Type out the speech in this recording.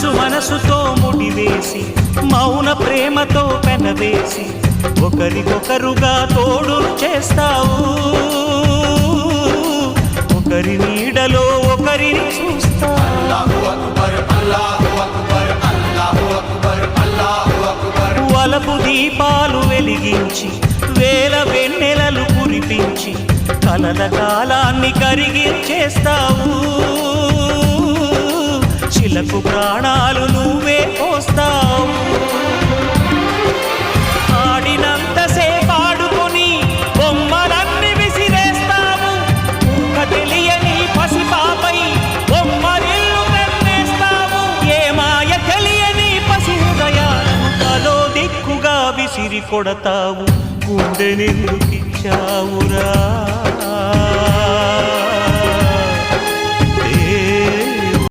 మనసుతో ముడివేసి మౌన ప్రేమతో పెనవేసి ఒకరికొకరుగా తోడును చేస్తావు. ఒకరి నీడలో ఒకరిని చూస్తావు. వలపు దీపాలు వెలిగించి వేల వెన్నెలలు కురిపించి కలల కాలాన్ని కరిగించేస్తావు. శిలకు ప్రాణాలు నువ్వే పోస్తావు. ఆడినంతసేపు ఆడుకొని బొమ్మలన్నీ విసిరేస్తావు. ఊహ తెలియని పసిపాపై బొమ్మరిల్లు తెన్నేస్తావు. ఏ మాయ తెలియని పసి హృదయాలను తలో దిక్కుగా విసిరి కొడతావు. గుండె నిందుకిచ్చావురా.